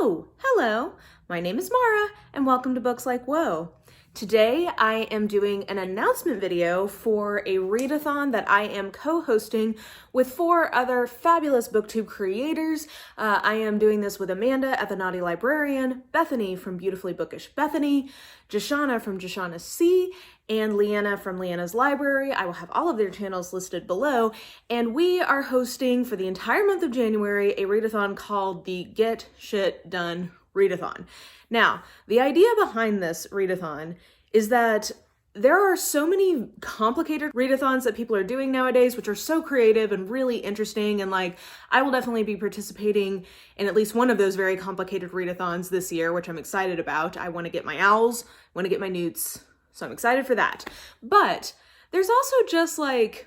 Oh, hello. My name is Mara, and welcome to Books Like Whoa. Today, I am doing an announcement video for a readathon that I am co-hosting with 4 other fabulous booktube creators. I am doing this with Amanda at The Naughty Librarian, Bethany from Beautifully Bookish Bethany, Jashana from Jashana C, and Leanna from Leanna's Library. I will have all of their channels listed below, and we are hosting for the entire month of January a readathon called the Get Shit Done Readathon. Now, the idea behind this readathon is that there are so many complicated readathons that people are doing nowadays, which are so creative and really interesting. And I will definitely be participating in at least one of those very complicated readathons this year, which I'm excited about. I want to get my owls, want to get my newts. So I'm excited for that. But there's also just it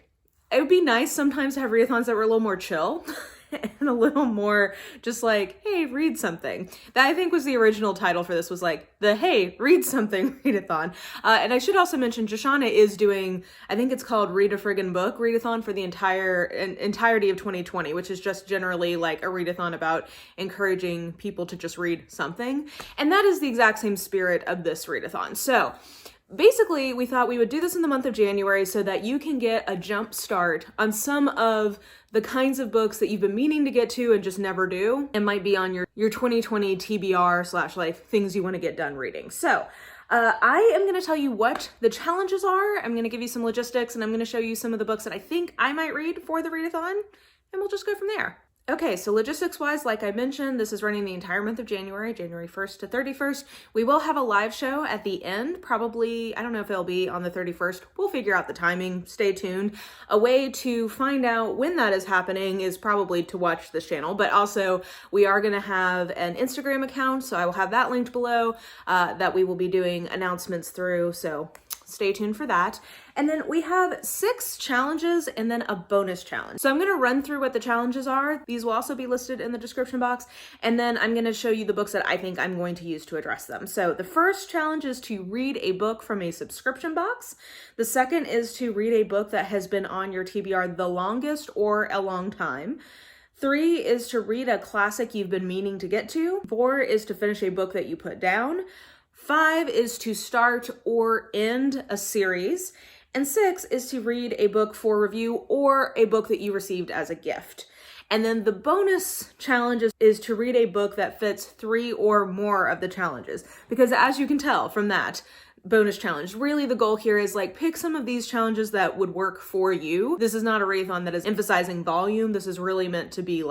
would be nice sometimes to have readathons that were a little more chill and a little more just hey, read something. That I think was the original title for this, was the Hey, Read Something readathon. And I should also mention Jashana is doing, I think it's called Read a Friggin' Book readathon for the entirety of 2020, which is just generally a readathon about encouraging people to just read something. And that is the exact same spirit of this readathon. So basically, we thought we would do this in the month of January so that you can get a jump start on some of the kinds of books that you've been meaning to get to and just never do, and might be on your 2020 TBR / things you want to get done reading. So I am going to tell you what the challenges are. I'm going to give you some logistics, and I'm going to show you some of the books that I think I might read for the readathon, and we'll just go from there. Okay, so logistics-wise, like I mentioned, this is running the entire month of January 1st to 31st. We will have a live show at the end, probably, I don't know if it'll be on the 31st. We'll figure out the timing. Stay tuned. A way to find out when that is happening is probably to watch this channel, but also we are going to have an Instagram account, so I will have that linked below, that we will be doing announcements through, so stay tuned for that. And then we have 6 challenges and then a bonus challenge. So I'm going to run through what the challenges are. These will also be listed in the description box. And then I'm going to show you the books that I think I'm going to use to address them. So the first challenge is to read a book from a subscription box. The second is to read a book that has been on your TBR the longest or a long time. 3 is to read a classic you've been meaning to get to. 4 is to finish a book that you put down. 5 is to start or end a series. And 6 is to read a book for review or a book that you received as a gift. And then the bonus challenge is to read a book that fits 3 or more of the challenges. Because as you can tell from that bonus challenge, really the goal here is pick some of these challenges that would work for you. This is not a readathon that is emphasizing volume. This is really meant to be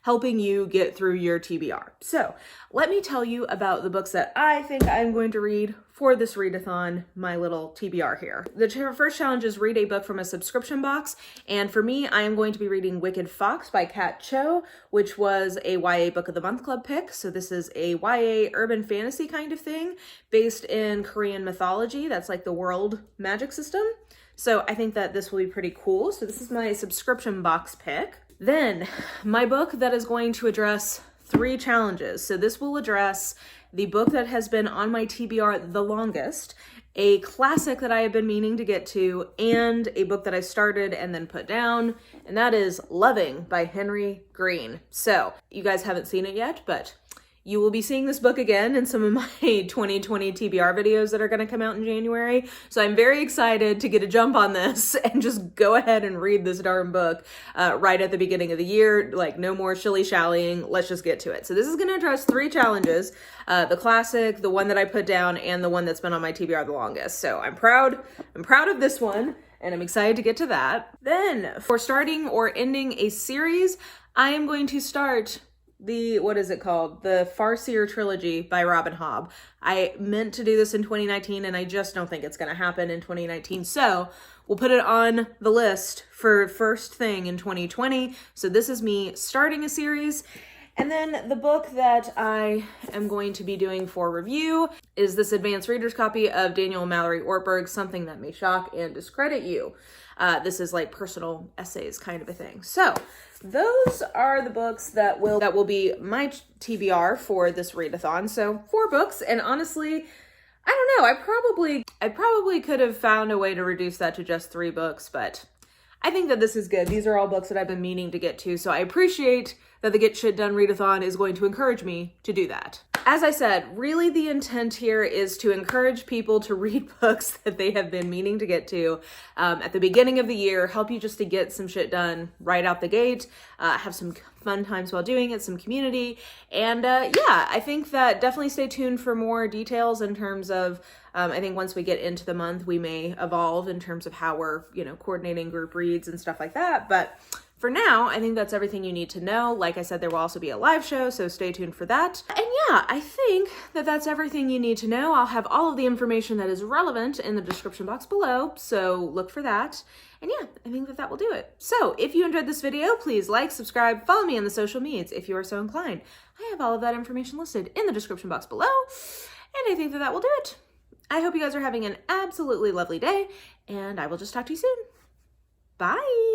helping you get through your TBR. So let me tell you about the books that I think I'm going to read for this readathon, my little TBR here. The first challenge is read a book from a subscription box. And for me, I am going to be reading Wicked Fox by Kat Cho, which was a YA Book of the Month Club pick. So this is a YA urban fantasy kind of thing based in Korean mythology. That's the world magic system. So I think that this will be pretty cool. So this is my subscription box pick. Then my book that is going to address 3 challenges. So this will address the book that has been on my TBR the longest, a classic that I have been meaning to get to, and a book that I started and then put down, and that is Loving by Henry Green. So you guys haven't seen it yet, but you will be seeing this book again in some of my 2020 TBR videos that are going to come out in January. So I'm very excited to get a jump on this and just go ahead and read this darn book right at the beginning of the year. No more shilly-shallying. Let's just get to it. So this is going to address 3 challenges, the classic, the one that I put down, and the one that's been on my TBR the longest. So I'm proud of this one, and I'm excited to get to that. Then for starting or ending a series, I am going to start the Farseer trilogy by Robin Hobb. I meant to do this in 2019, and I just don't think it's going to happen in 2019. So we'll put it on the list for first thing in 2020. So this is me starting a series. And then the book that I am going to be doing for review is this advanced reader's copy of Daniel and Mallory Ortberg, Something That May Shock and Discredit You. This is personal essays kind of a thing. So those are the books that will be my TBR for this readathon. So 4 books, and honestly, I don't know, I probably could have found a way to reduce that to just 3 books, but I think that this is good. These are all books that I've been meaning to get to, so I appreciate that the Get Shit Done Readathon is going to encourage me to do that. As I said, really the intent here is to encourage people to read books that they have been meaning to get to at the beginning of the year, help you just to get some shit done right out the gate, have some fun times while doing it, some community, and yeah, I think that definitely stay tuned for more details in terms of, I think once we get into the month, we may evolve in terms of how we're, coordinating group reads and stuff like that, but for now, I think that's everything you need to know. Like I said, there will also be a live show, so stay tuned for that. And yeah, I think that that's everything you need to know. I'll have all of the information that is relevant in the description box below, so look for that. And yeah, I think that that will do it. So if you enjoyed this video, please like, subscribe, follow me on the social medias if you are so inclined. I have all of that information listed in the description box below, and I think that that will do it. I hope you guys are having an absolutely lovely day, and I will just talk to you soon. Bye!